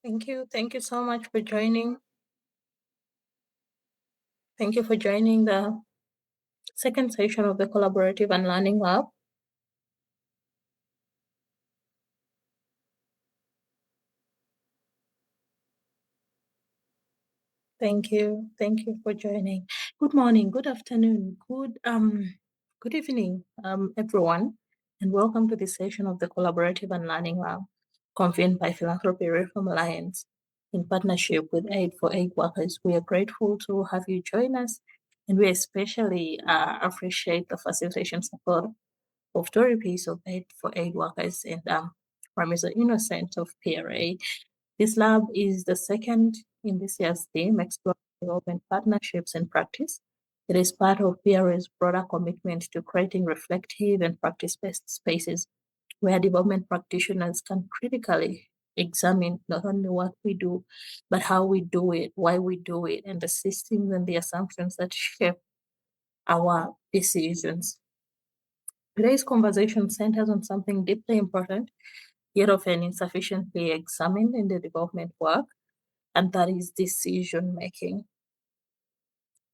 Thank you. Thank you so much for joining. Thank you for joining the second session of the Collaborative and Learning Lab. Thank you. Thank you for joining. Good morning, good afternoon, good evening, everyone, and welcome to this session of the Collaborative and Learning Lab, convened by Philanthropy Reform Alliance in partnership with Aid for Aid Workers. We are grateful to have you join us, and we especially appreciate the facilitation support of Torrey of Aid for Aid Workers and Mr. Innocent of PRA. This lab is the second in this year's theme, Exploring Development Partnerships and Practice. It is part of PRA's broader commitment to creating reflective and practice-based spaces where development practitioners can critically examine not only what we do, but how we do it, why we do it, and the systems and the assumptions that shape our decisions. Today's conversation centers on something deeply important, yet often insufficiently examined in the development work, and that is decision making.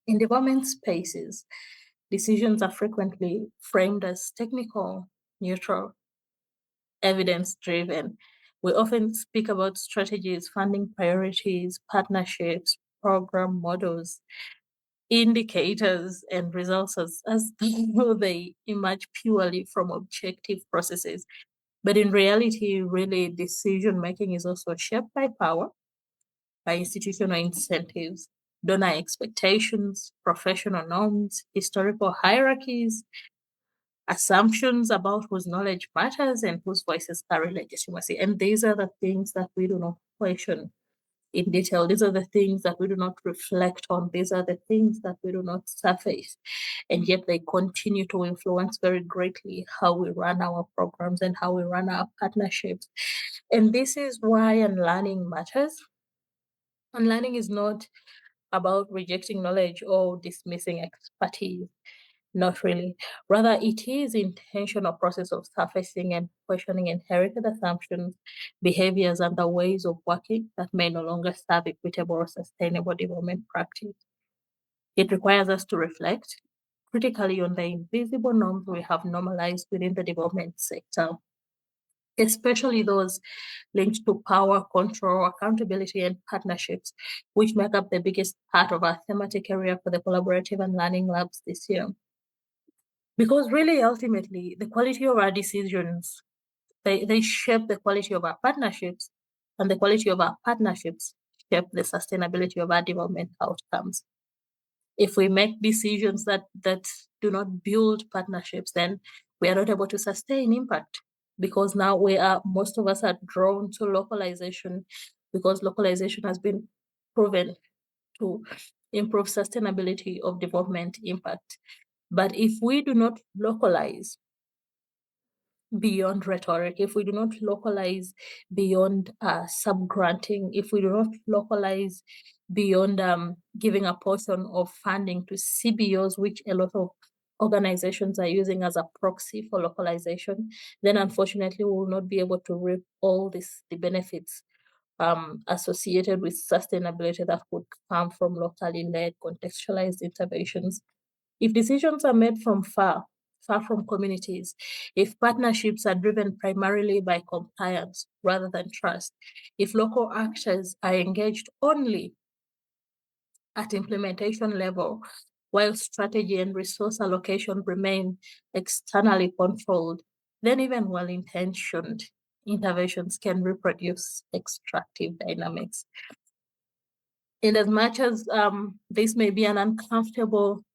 In development spaces, decisions are frequently framed as technical, neutral, evidence driven. We often speak about strategies, funding priorities, partnerships, program models, indicators, and results as though they emerge purely from objective processes. But in reality, really, decision making is also shaped by power, by institutional incentives, donor expectations, professional norms, historical hierarchies, assumptions about whose knowledge matters and whose voices carry legitimacy. And these are the things that we do not question in detail. These are the things that we do not reflect on. These are the things that we do not surface. And yet they continue to influence very greatly how we run our programs and how we run our partnerships. And this is why unlearning matters. Unlearning is not about rejecting knowledge or dismissing expertise. Not really. Rather, it is intentional process of surfacing and questioning inherited assumptions, behaviors, and the ways of working that may no longer serve equitable or sustainable development practice. It requires us to reflect critically on the invisible norms we have normalized within the development sector, especially those linked to power, control, accountability, and partnerships, which make up the biggest part of our thematic area for the collaborative and learning labs this year. Because really, ultimately, the quality of our decisions, they shape the quality of our partnerships, and the quality of our partnerships shape the sustainability of our development outcomes. If we make decisions that do not build partnerships, then we are not able to sustain impact, because now most of us are drawn to localization, because localization has been proven to improve sustainability of development impact. But if we do not localize beyond rhetoric, if we do not localize beyond subgranting, if we do not localize beyond giving a portion of funding to CBOs, which a lot of organizations are using as a proxy for localization, then unfortunately we will not be able to reap all the benefits associated with sustainability that would come from locally led contextualized interventions. If decisions are made from far from communities, if partnerships are driven primarily by compliance rather than trust, if local actors are engaged only at implementation level, while strategy and resource allocation remain externally controlled, then even well-intentioned interventions can reproduce extractive dynamics. In as much as this may be an uncomfortable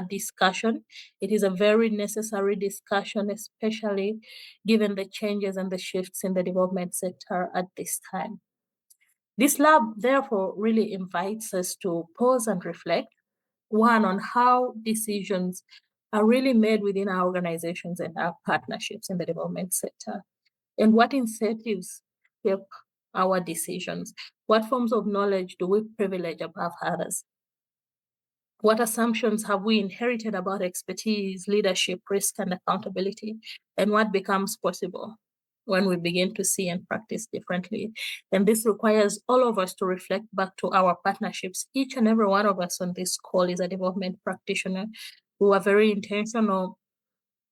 discussion, it is a very necessary discussion, especially given the changes and the shifts in the development sector at this time. This lab, therefore, really invites us to pause and reflect, one, on how decisions are really made within our organizations and our partnerships in the development sector, and what incentives shape our decisions. What forms of knowledge do we privilege above others? What assumptions have we inherited about expertise, leadership, risk, and accountability? And what becomes possible when we begin to see and practice differently. And this requires all of us to reflect back to our partnerships. Each and every one of us on this call is a development practitioner who are very intentional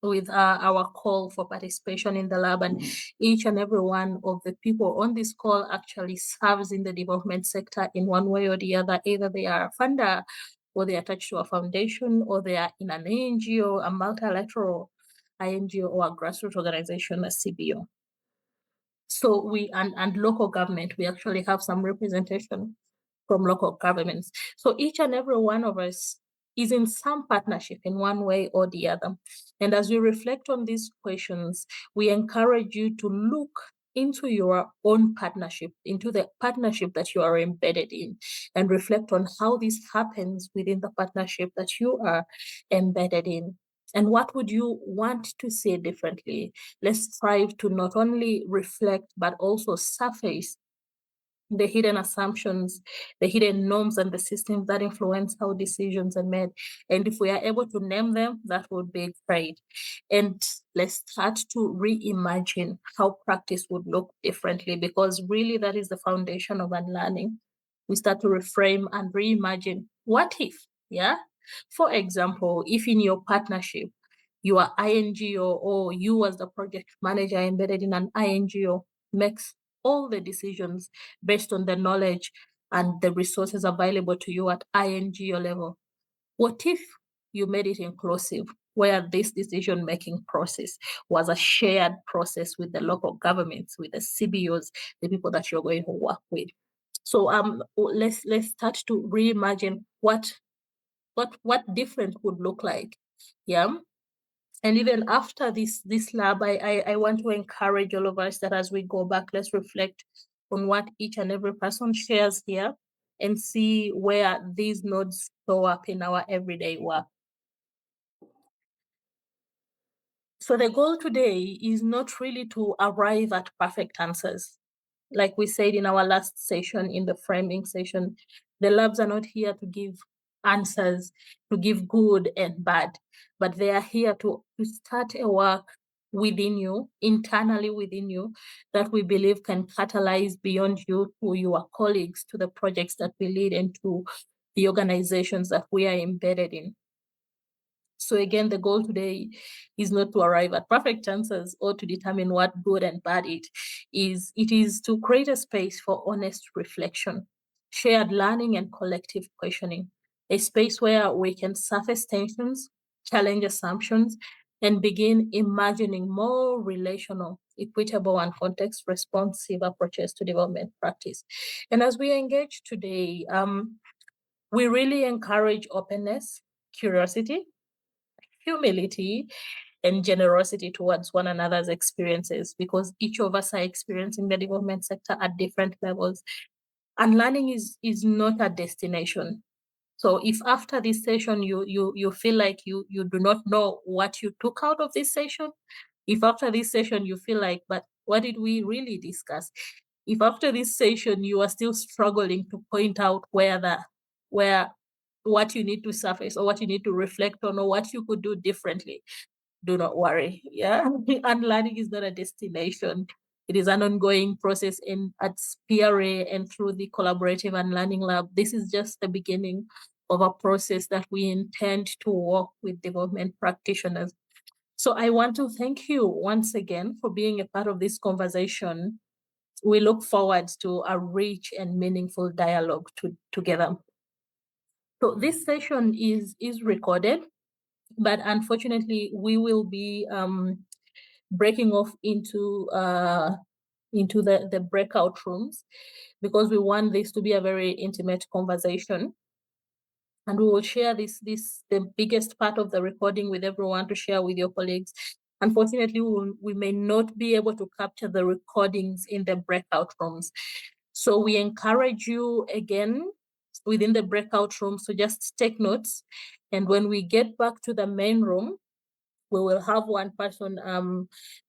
with our call for participation in the lab. And each and every one of the people on this call actually serves in the development sector in one way or the other. Either they are a funder, or they are attached to a foundation, or they are in an NGO, a multilateral INGO, or a grassroots organization, a CBO. So and local government, we actually have some representation from local governments. So each and every one of us is in some partnership in one way or the other. And as we reflect on these questions, we encourage you to look into your own partnership, into the partnership that you are embedded in, and reflect on how this happens within the partnership that you are embedded in. And what would you want to see differently? Let's strive to not only reflect, but also surface the hidden assumptions, the hidden norms, and the systems that influence how decisions are made. And if we are able to name them, that would be great. And let's start to reimagine how practice would look differently, because really that is the foundation of unlearning. We start to reframe and reimagine what if, yeah? For example, if in your partnership, your INGO or you as the project manager embedded in an INGO makes all the decisions based on the knowledge and the resources available to you at INGO level. What if you made it inclusive, where this decision-making process was a shared process with the local governments, with the CBOs, the people that you're going to work with? So let's start to reimagine what different would look like. Yeah. And even after this lab, I want to encourage all of us that as we go back, let's reflect on what each and every person shares here and see where these nodes show up in our everyday work. So the goal today is not really to arrive at perfect answers. Like we said in our last session, in the framing session, the labs are not here to give answers, to give good and bad, but they are here to start a work within you, internally within you, that we believe can catalyze beyond you to your colleagues, to the projects that we lead, and to the organizations that we are embedded in. So again, the goal today is not to arrive at perfect answers or to determine what good and bad it is. It is to create a space for honest reflection, shared learning, and collective questioning. A space where we can surface tensions, challenge assumptions, and begin imagining more relational, equitable, and context-responsive approaches to development practice. And as we engage today, we really encourage openness, curiosity, humility, and generosity towards one another's experiences, because each of us are experiencing the development sector at different levels. And learning is not a destination. So if after this session you feel like you do not know what you took out of this session, if after this session you feel like, but what did we really discuss? If after this session you are still struggling to point out where what you need to surface, or what you need to reflect on, or what you could do differently, do not worry. Yeah. And learning is not a destination. It is an ongoing process at PRA and through the collaborative and learning lab. This is just the beginning of a process that we intend to work with development practitioners. So I want to thank you once again for being a part of this conversation. We look forward to a rich and meaningful dialogue together. So this session is recorded, but unfortunately we will be breaking off into the breakout rooms, because we want this to be a very intimate conversation, and we will share the biggest part of the recording with everyone to share with your colleagues. Unfortunately, we may not be able to capture the recordings in the breakout rooms, so we encourage you again within the breakout rooms to just take notes, and when we get back to the main room, we will have one person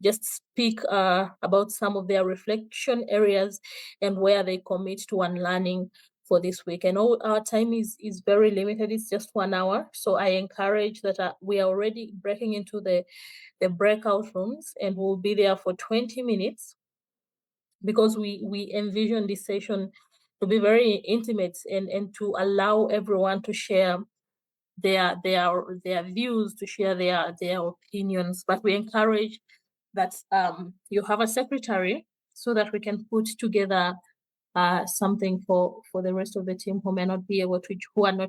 just speak about some of their reflection areas and where they commit to unlearning for this week. And all our time is very limited. It's just 1 hour. So I encourage that we are already breaking into the breakout rooms, and we'll be there for 20 minutes because we envision this session to be very intimate and to allow everyone to share their views, to share their opinions. But we encourage that you have a secretary so that we can put together something for the rest of the team who are not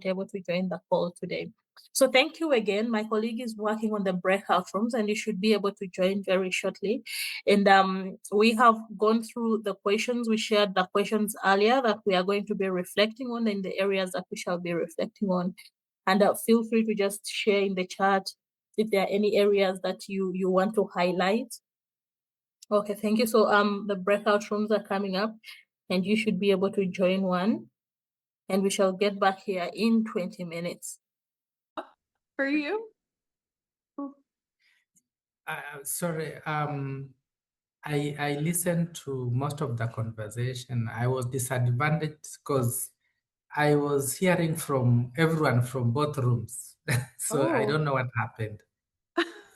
able to join the call today. So thank you again. My colleague is working on the breakout rooms, and you should be able to join very shortly. And we have gone through the questions. We shared the questions earlier that we are going to be reflecting on, and the areas that we shall be reflecting on. And feel free to just share in the chat if there are any areas that you want to highlight. Okay, thank you. So the breakout rooms are coming up, and you should be able to join one. And we shall get back here in 20 minutes. For you? Sorry, I listened to most of the conversation. I was disadvantaged because I was hearing from everyone from both rooms. So I don't know what happened.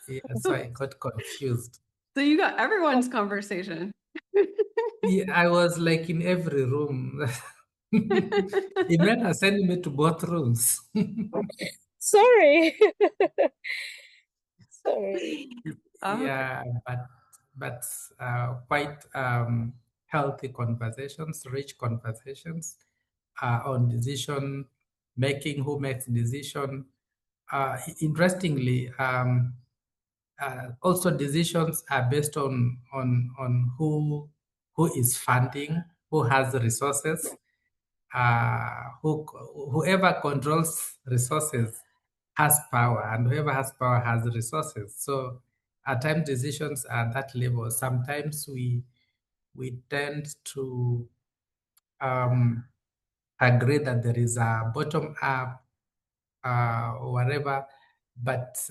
Yeah, so I got confused. So you got everyone's conversation. Yeah, I was like in every room. Imelda sent me to both rooms. Sorry. Sorry. Yeah, but quite healthy conversations, rich conversations on decision making, who makes decision. Interestingly, also decisions are based on who is funding, who has the resources, whoever controls resources has power, and whoever has power has the resources. So at times decisions are at that level. Sometimes we tend to agree that there is a bottom up or whatever, but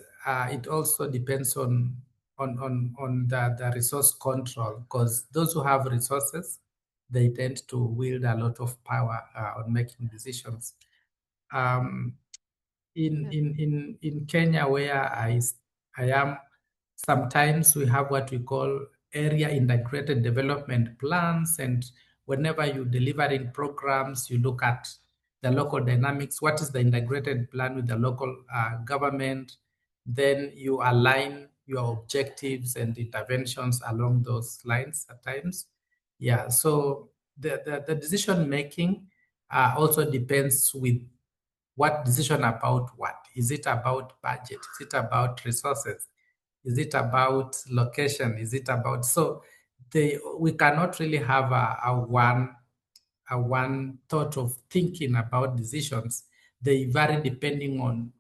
it also depends on the resource control, because those who have resources, they tend to wield a lot of power on making decisions. In Kenya, where I am, sometimes we have what we call area integrated development plans, and whenever you're delivering programs, you look at the local dynamics. What is the integrated plan with the local government? Then you align your objectives and interventions along those lines at times. Yeah, so the decision making also depends with what decision about what. Is it about budget? Is it about resources? Is it about location? Is it about, so we cannot really have a one thought of thinking about decisions. They vary depending on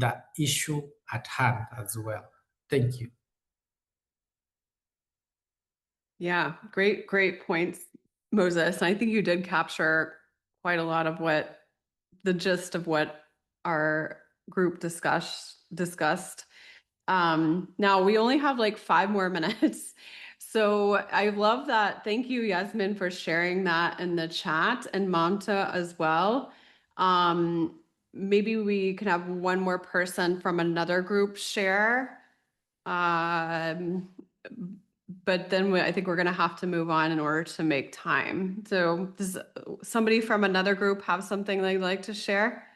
the issue at hand as well. Thank you. Yeah, great points, Moses. I think you did capture quite a lot of the gist of what our group discussed. Now we only have like 5 more minutes. So I love that. Thank you, Yasmin, for sharing that in the chat, and Mamta as well. Maybe we can have one more person from another group share. But then I think we're going to have to move on in order to make time. So does somebody from another group have something they'd like to share?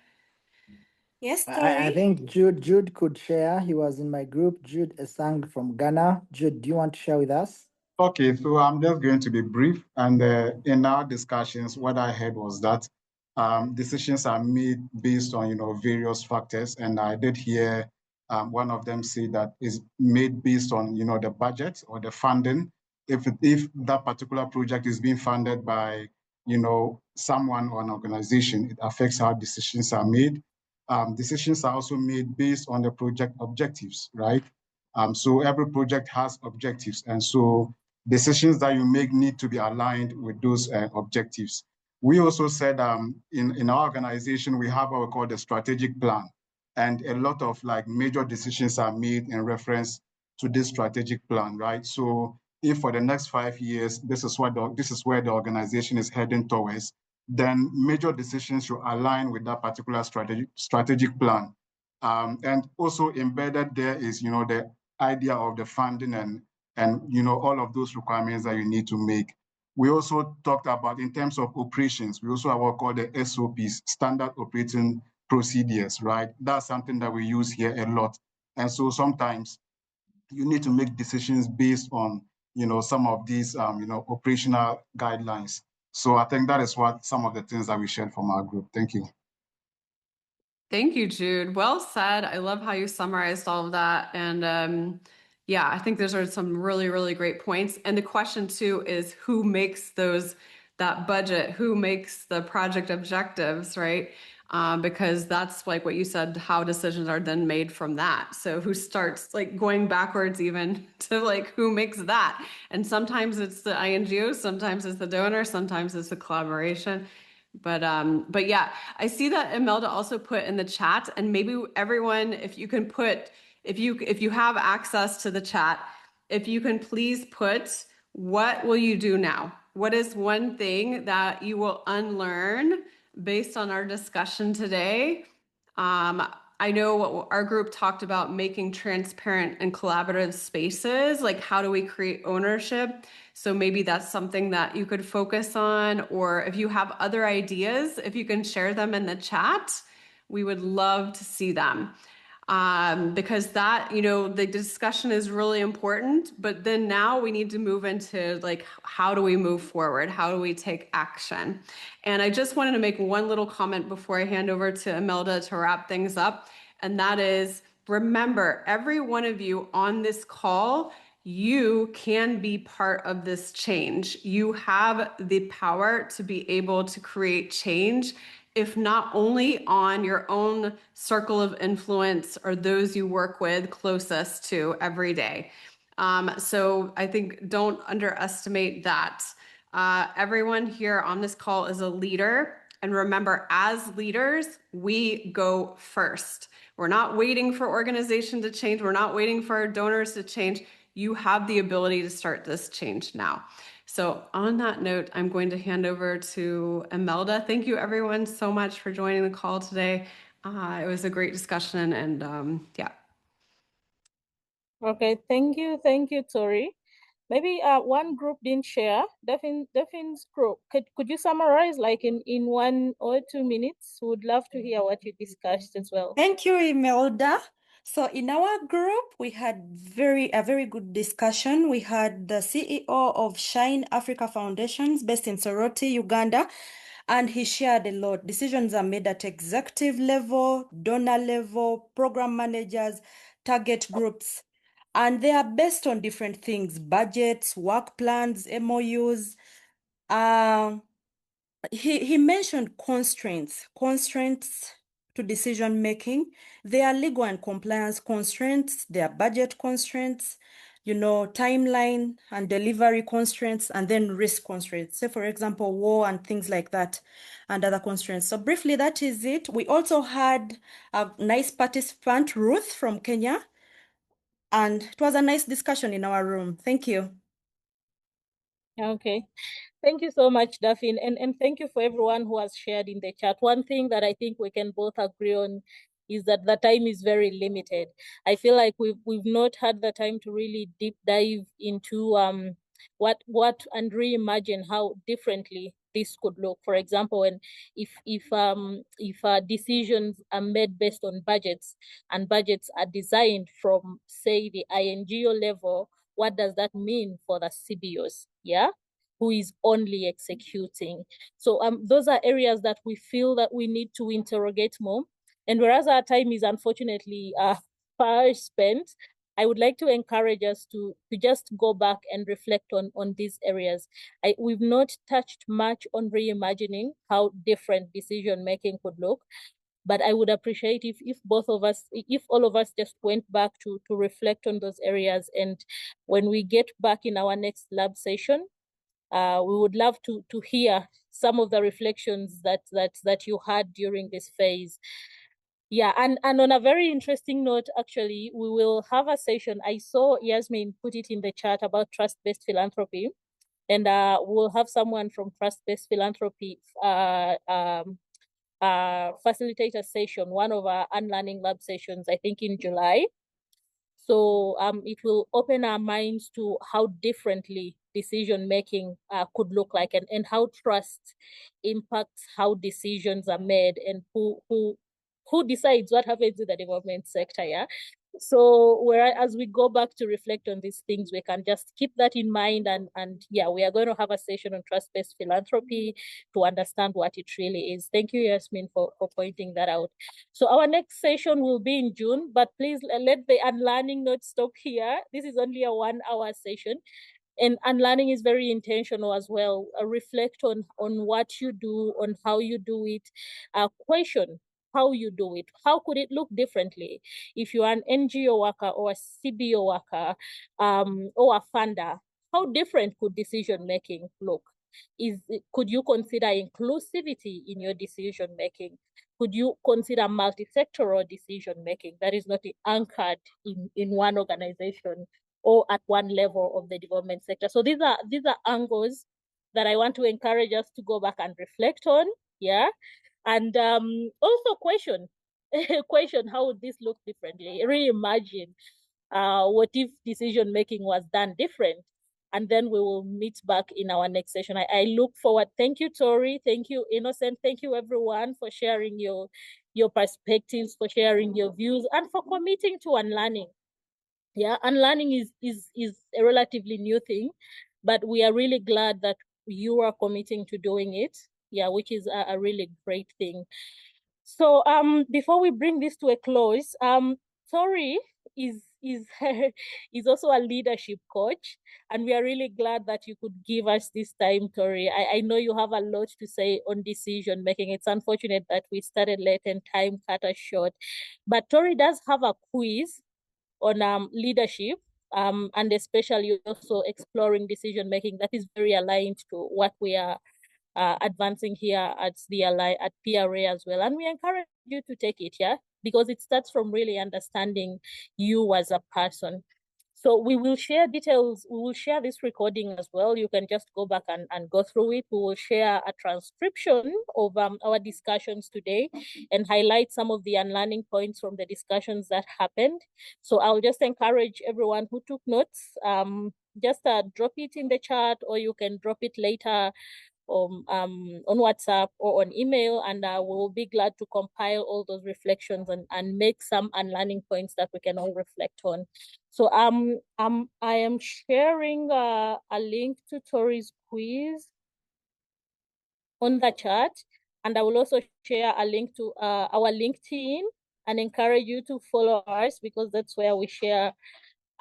Yes, I think Jude could share. He was in my group. Jude Esang from Ghana. Jude, do you want to share with us? Okay, so I'm just going to be brief. And in our discussions, what I heard was that decisions are made based on various factors, and I did hear one of them say that is made based on the budget or the funding. If that particular project is being funded by someone or an organization, it affects how decisions are made. Decisions are also made based on the project objectives, right? So every project has objectives, and so decisions that you make need to be aligned with those objectives. We also said in our organization, we have what we call the strategic plan, and a lot of major decisions are made in reference to this strategic plan, right? So if for the next 5 years, this is where the organization is heading towards, then major decisions should align with that particular strategic plan. And also embedded there is, the idea of the funding and all of those requirements that you need to make. We also talked about, in terms of operations, we also have what we call the SOPs, standard operating procedures, right? That's something that we use here a lot. And so sometimes you need to make decisions based on, some of these, operational guidelines. So I think that is what some of the things that we shared from our group. Thank you. Thank you, Jude. Well said. I love how you summarized all of that. And yeah, I think those are some really, really great points. And the question too is who makes that budget? Who makes the project objectives, right? Because that's like what you said, how decisions are then made from that. So who starts like going backwards even to like who makes that? And sometimes it's the INGO, sometimes it's the donor, sometimes it's the collaboration. But yeah, I see that Imelda also put in the chat, and maybe everyone, if you can put, if you have access to the chat, if you can please put, what will you do now? What is one thing that you will unlearn based on our discussion today? I know what our group talked about, making transparent and collaborative spaces, like how do we create ownership? So maybe that's something that you could focus on, or if you have other ideas, if you can share them in the chat, we would love to see them. Because that, the discussion is really important, but then now we need to move into like, how do we move forward? How do we take action? And I just wanted to make one little comment before I hand over to Imelda to wrap things up. And that is, remember, every one of you on this call, you can be part of this change. You have the power to be able to create change, if not only on your own circle of influence or those you work with closest to every day. So I think don't underestimate that. Everyone here on this call is a leader. And remember, as leaders, we go first. We're not waiting for organization to change. We're not waiting for our donors to change. You have the ability to start this change now. So on that note, I'm going to hand over to Imelda. Thank you everyone so much for joining the call today. It was a great discussion, and yeah. Okay, thank you, Torrey. Maybe one group didn't share, Defin's group. Could you summarize like in 1 or 2 minutes? Would love to hear what you discussed as well. Thank you, Imelda. So in our group, we had a very good discussion. We had the CEO of Shine Africa Foundations based in Soroti, Uganda, and he shared a lot. Decisions are made at executive level, donor level, program managers, target groups, and they are based on different things: budgets, work plans, MOUs. He mentioned constraints to decision making. There are legal and compliance constraints, there are budget constraints, timeline and delivery constraints, and then risk constraints. Say, for example, war and things like that, and other constraints. So briefly, that is it. We also had a nice participant, Ruth from Kenya, and it was a nice discussion in our room. Thank you. Okay. Thank you so much, Daphne, and thank you for everyone who has shared in the chat. One thing that I think we can both agree on is that the time is very limited. I feel like we've not had the time to really deep dive into what and reimagine how differently this could look. For example, when if decisions are made based on budgets, and budgets are designed from, say, the INGO level, what does that mean for the CBOs? Yeah, who is only executing? So those are areas that we feel that we need to interrogate more. And whereas our time is unfortunately far spent, I would like to encourage us to just go back and reflect on these areas. We've not touched much on reimagining how different decision-making could look, but I would appreciate if all of us just went back to reflect on those areas. And when we get back in our next lab session, we would love to hear some of the reflections that you had during this phase. Yeah, and on a very interesting note, actually, we will have a session. I saw Yasmin put it in the chat about trust-based philanthropy. And we'll have someone from Trust-Based Philanthropy facilitate a session, one of our Unlearning Lab sessions, I think in July. So it will open our minds to how differently decision-making could look like, and how trust impacts how decisions are made, and who decides what happens in the development sector, yeah? So whereas we go back to reflect on these things, we can just keep that in mind, and yeah, we are going to have a session on trust-based philanthropy to understand what it really is. Thank you, Yasmin, for pointing that out. So our next session will be in June, but please let the unlearning not stop here. This is only a 1-hour session. And unlearning is very intentional as well. Reflect on what you do, on how you do it. Question how you do it. How could it look differently? If you are an NGO worker or a CBO worker or a funder, how different could decision making look? Could you consider inclusivity in your decision making? Could you consider multi-sectoral decision making that is not anchored in one organization or at one level of the development sector? So these are angles that I want to encourage us to go back and reflect on, yeah, and also question how would this look differently? Reimagine what if decision making was done different? And then we will meet back in our next session. I look forward. Thank you, Torrey. Thank you, Innocent. Thank you, everyone, for sharing your perspectives, for sharing your views, and for committing to unlearning. Yeah, unlearning is a relatively new thing, but we are really glad that you are committing to doing it. Yeah, which is a really great thing. So before we bring this to a close, Torrey is is also a leadership coach, and we are really glad that you could give us this time, Torrey. I know you have a lot to say on decision making. It's unfortunate that we started late and time cut us short, but Torrey does have a quiz on leadership, and especially also exploring decision making that is very aligned to what we are advancing here at PRA as well. And we encourage you to take it, yeah, because it starts from really understanding you as a person. So we will share details. We will share this recording as well. You can just go back and go through it. We will share a transcription of our discussions today and highlight some of the unlearning points from the discussions that happened. So I'll just encourage everyone who took notes, just drop it in the chat, or you can drop it later on WhatsApp or on email, and we'll be glad to compile all those reflections and make some unlearning points that we can all reflect on. So I am sharing a link to Torrey's quiz on the chat, and I will also share a link to our LinkedIn and encourage you to follow us, because that's where we share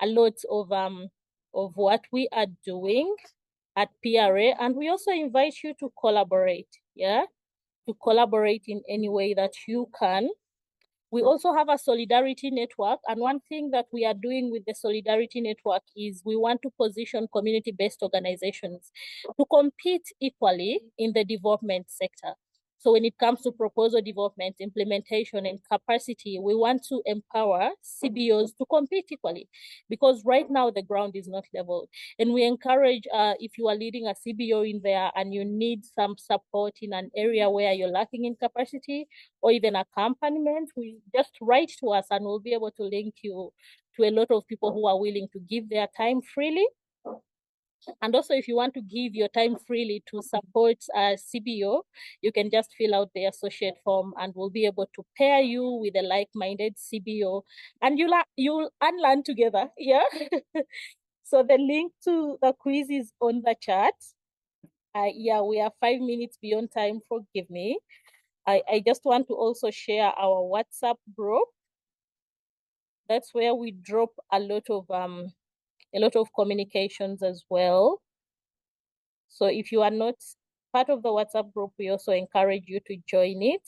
a lot of what we are doing at PRA. And we also invite you to collaborate, yeah, to collaborate in any way that you can. We also have a solidarity network, and one thing that we are doing with the solidarity network is we want to position community-based organizations to compete equally in the development sector. So when it comes to proposal development, implementation, and capacity, we want to empower CBOs to compete equally, because right now the ground is not leveled. And we encourage, if you are leading a CBO in there and you need some support in an area where you're lacking in capacity or even accompaniment, we just write to us and we'll be able to link you to a lot of people who are willing to give their time freely. And also, if you want to give your time freely to support a CBO, you can just fill out the associate form and we'll be able to pair you with a like-minded CBO, and you'll unlearn together, yeah? So the link to the quiz is on the chat. Yeah, we are 5 minutes beyond time, forgive me. I just want to also share our WhatsApp group. That's where we drop a lot of communications as well. So if you are not part of the WhatsApp group, we also encourage you to join it.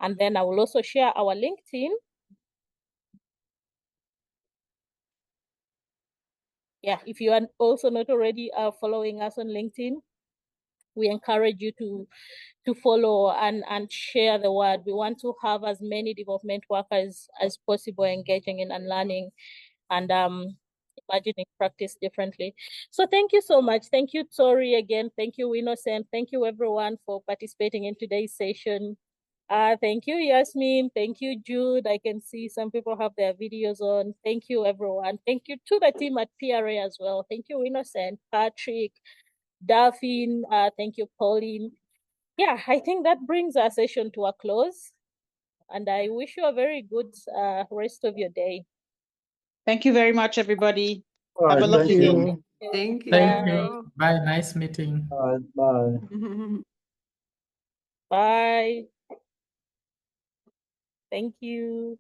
And then I will also share our LinkedIn. Yeah, if you are also not already following us on LinkedIn, we encourage you to follow and share the word. We want to have as many development workers as possible engaging in unlearning. And imagining practice differently. So thank you so much. Thank you, Torrey, again. Thank you, Innocent. Thank you, everyone, for participating in today's session. Thank you, Yasmin. Thank you, Jude. I can see some people have their videos on. Thank you, everyone. Thank you to the team at PRA as well. Thank you, Innocent, Patrick, Daphne. Thank you, Pauline. Yeah, I think that brings our session to a close. And I wish you a very good rest of your day. Thank you very much, everybody. All right, Have a lovely thank day. you. Thank you. Thank you. Bye. Nice meeting. All right, bye. Bye. Thank you.